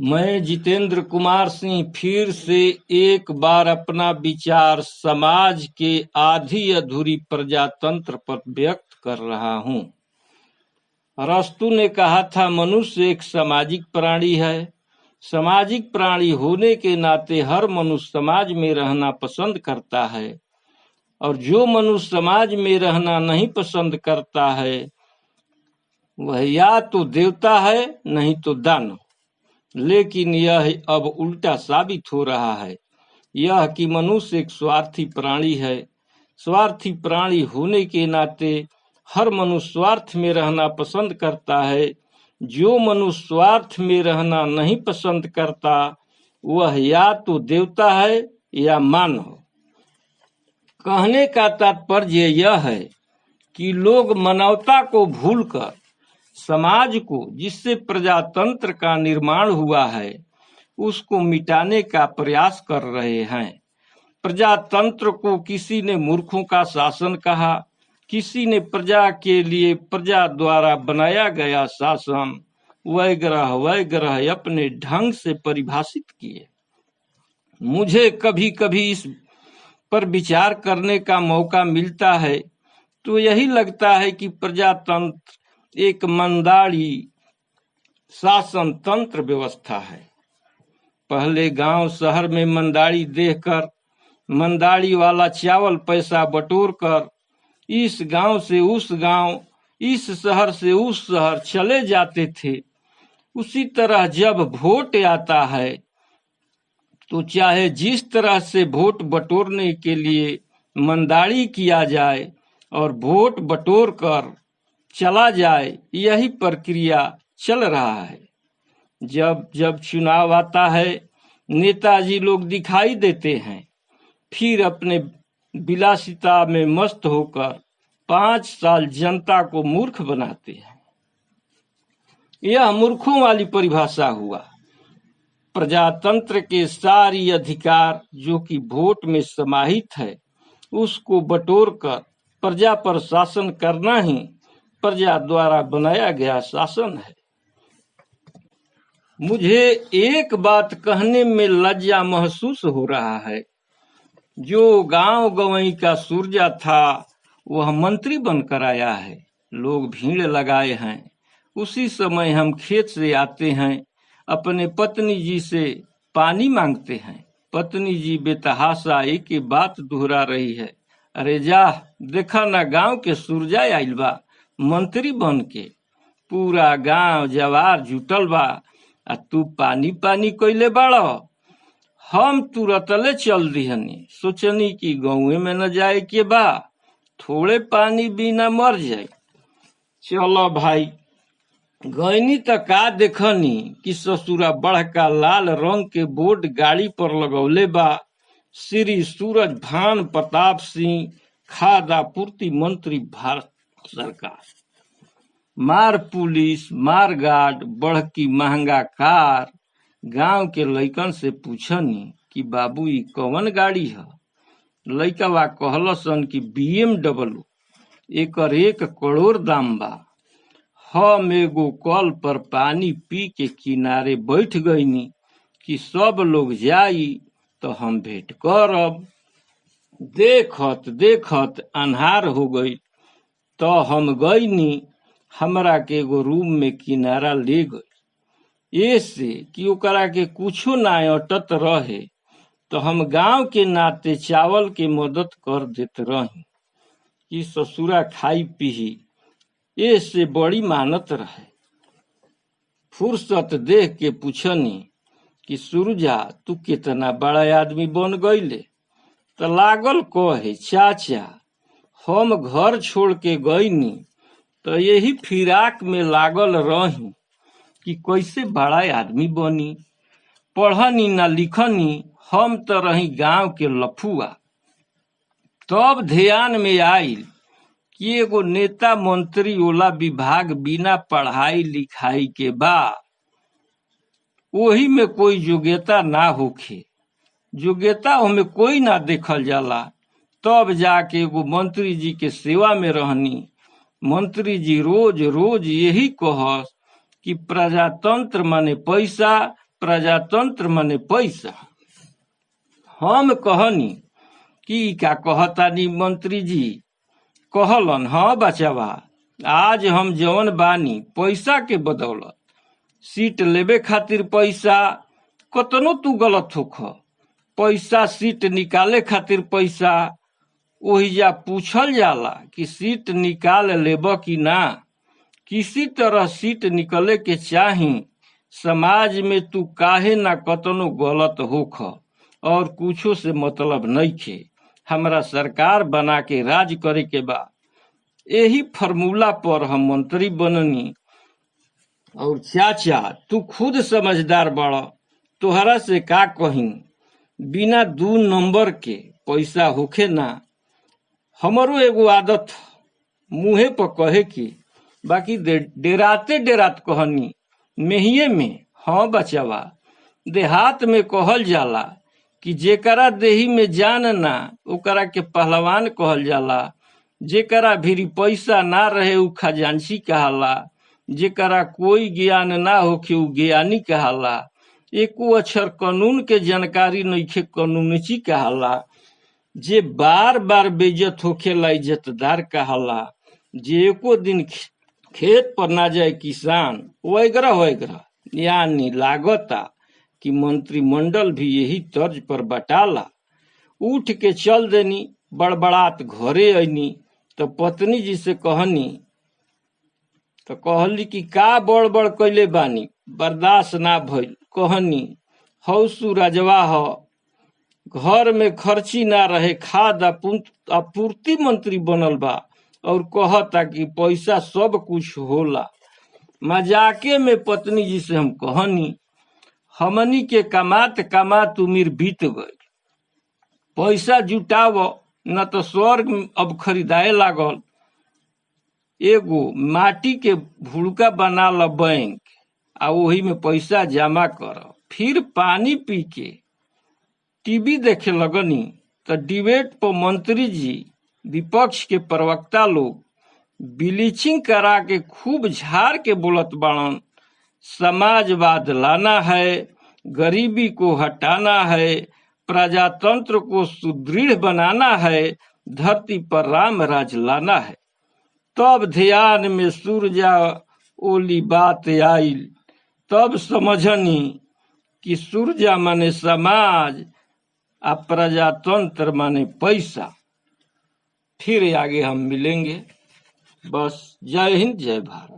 मैं जितेंद्र कुमार सिंह फिर से एक बार अपना विचार समाज के आधी अधूरी प्रजातंत्र पर व्यक्त कर रहा हूँ। अरस्तु ने कहा था मनुष्य एक सामाजिक प्राणी है। सामाजिक प्राणी होने के नाते हर मनुष्य समाज में रहना पसंद करता है और जो मनुष्य समाज में रहना नहीं पसंद करता है वह या तो देवता है नहीं तो दानव। लेकिन यह अब उल्टा साबित हो रहा है यह कि मनुष्य एक स्वार्थी प्राणी है। स्वार्थी प्राणी होने के नाते हर मनुष्य स्वार्थ में रहना पसंद करता है। जो मनुष्य स्वार्थ में रहना नहीं पसंद करता वह या तो देवता है या मानव। कहने का तात्पर्य यह है कि लोग मानवता को भूलकर समाज को जिससे प्रजातंत्र का निर्माण हुआ है उसको मिटाने का प्रयास कर रहे हैं। प्रजातंत्र को किसी ने मूर्खों का शासन कहा, किसी ने प्रजा के लिए प्रजा द्वारा बनाया गया शासन वगैरह वगैरह अपने ढंग से परिभाषित किए। मुझे कभी कभी इस पर विचार करने का मौका मिलता है तो यही लगता है कि प्रजातंत्र एक मंदाड़ी शासन तंत्र व्यवस्था है। पहले गांव शहर में मंदाड़ी देखकर मंदाड़ी वाला चावल पैसा बटोर कर इस गांव से उस गांव, इस शहर से उस शहर चले जाते थे। उसी तरह जब वोट आता है तो चाहे जिस तरह से वोट बटोरने के लिए मंदाड़ी किया जाए और वोट बटोर कर चला जाए, यही प्रक्रिया चल रहा है। जब जब चुनाव आता है नेताजी लोग दिखाई देते हैं, फिर अपने विलासिता में मस्त होकर 5 साल जनता को मूर्ख बनाते हैं। यह मूर्खों वाली परिभाषा हुआ। प्रजातंत्र के सारी अधिकार जो कि वोट में समाहित है उसको बटोर कर प्रजा पर शासन करना ही प्रजा द्वारा बनाया गया शासन है। मुझे एक बात कहने में लज्जा महसूस हो रहा है। जो गांव गंवई का सूरजा था वह मंत्री बनकर आया है। लोग भीड़ लगाए हैं। उसी समय हम खेत से आते हैं, अपने पत्नी जी से पानी मांगते हैं। पत्नी जी बेतहाशा एक ही बात दोहरा रही है, अरे जा देखा ना गांव के सूरजा आइल बा मंत्री बन के। पूरा गांव जवार जुटल बा आ तू पानी पानी कइले बाड़ो। हम तुरतले चल दिहनी, सोचनी कि गाँव में न जाए के बा, थोड़े पानी बिना मर जाए। चलो भाई गईनी त का देखनी कि ससुरा बड़का लाल रंग के बोर्ड गाड़ी पर लगौले बा, श्री सूरज भान प्रताप सिंह खाद्य आपूर्ति मंत्री भारत सरकार। मार पुलिस, मार गार्ड, बड़की महंगा कार। गांव के लइकन से पूछनी कि बाबू ई कौन गाड़ी है। लइकवा कहलसन कि BMW, एकर 1 करोड़ दाम बा। हम एगो कल पर पानी पी के किनारे बैठ गईनी कि सब लोग जाई तो हम भेंट करब। देखत देखत अन्हार हो गई तो हम गईनी, हमरा के एगो रूम में किनारा ले गई। ऐसे कि ओकरा के कुछो ना अटत रहे तो हम गांव के नाते चावल के मदद कर देत रही कि ससुरा खाई पीही। ऐसे बड़ी मानत रहे। फुर्सत देख के पूछनी कि सूरजा तू कितना बड़ा आदमी बन गईले। तो लागल कहे, चाचा हम घर छोड़ के गईनी तो यही फिराक में लागल रही कि कैसे बड़ा आदमी बनी। पढ़नी ना लिखनी, हम तो रही गांव के लफुआ। तब ध्यान में आइल कि एगो नेता मंत्री वाला विभाग बिना पढ़ाई लिखाई के बा, वही में कोई योग्यता ना होखे, योग्यता हमें कोई ना देखल जाला। तब जाके एगो मंत्री जी के सेवा में रहनी। मंत्री जी रोज रोज यही कहस कि प्रजातंत्र माने पैसा, प्रजातंत्र माने पैसा। हम कहनी कि का कहतानी मंत्री जी? कहलन, हाँ बचावा, आज हम जवन बानी पैसा के बदौलत, सीट लेबे खातिर पैसा, कतनो तू गलत होख, पैसा सीट निकाले खातिर पैसा, ओहिजा पूछल जाला कि सीट निकाल लेब कि ना, किसी तरह सीट निकले के चाही। समाज में तू काहे ना कतनो गलत होख और कुछो से मतलब नइखे। हमरा सरकार बना के राज करे के बा। यही फॉर्मूला पर हम मंत्री बननी। और चाचा तू खुद समझदार बड़ा, तोहरा से का कही, बिना 2 नंबर के पैसा होखे ना। हमरो एगो आदत मुँहे पर कहे की, बाकी डेराते डेरात कहनी मेहिए में। हाँ बचावा, देहात में कहल जाला कि जेकरा देही में जान ना ओकरा के पहलवान कहल जाला, जेकरा भीरी पैसा ना रहे उ खजांची कहाला, जेकरा कोई ज्ञान ना होखे उ ज्ञानी कहाला, एको अक्षर कानून के जानकारी नइखे कानूनची कहाला, जे बार बार बेइज्जत होखेला इज्जतदार कहाला, जे एको दिन खेत पर ना जाए किसान वगैरह वगैरह। यानी लागता कि मंत्रिमंडल भी यही तर्ज पर बटाला। उठ के चल देनी, बड़बड़ात घरे आईनी तो पत्नी जी से कहनी, तो कहली कि का बड़ बड़ कैले बानी, बर्दाश्त ना भइल। कहनी हौ सूरजवा ह, घर में खर्ची ना रहे, खाद आपूर्ति मंत्री बनल बा और कहता कि पैसा सब कुछ होला। मजाके में पत्नी जी से हम कहनी, हमनी के कमात कमात उम्र बीत गई, पैसा जुटाव न तो स्वर्ग अब खरीदाए लागल। एगो माटी के भुड़का बना ल बैंक आ वही में पैसा जमा कर, फिर पानी पी के टीवी देखे लगनी। तो डिबेट पर मंत्री जी विपक्ष के प्रवक्ता लोग ब्लीचिंग करा के खूब झाड़ के बोलत बाड़न, समाजवाद लाना है, गरीबी को हटाना है, प्रजातंत्र को सुदृढ़ बनाना है, धरती पर राम राज लाना है। तब ध्यान में सूरजा ओली बात आइल, तब समझनी कि सूरजा माने समाज आ प्रजातंत्र माने पैसा। फिर आगे हम मिलेंगे। बस, जय हिंद, जय भारत।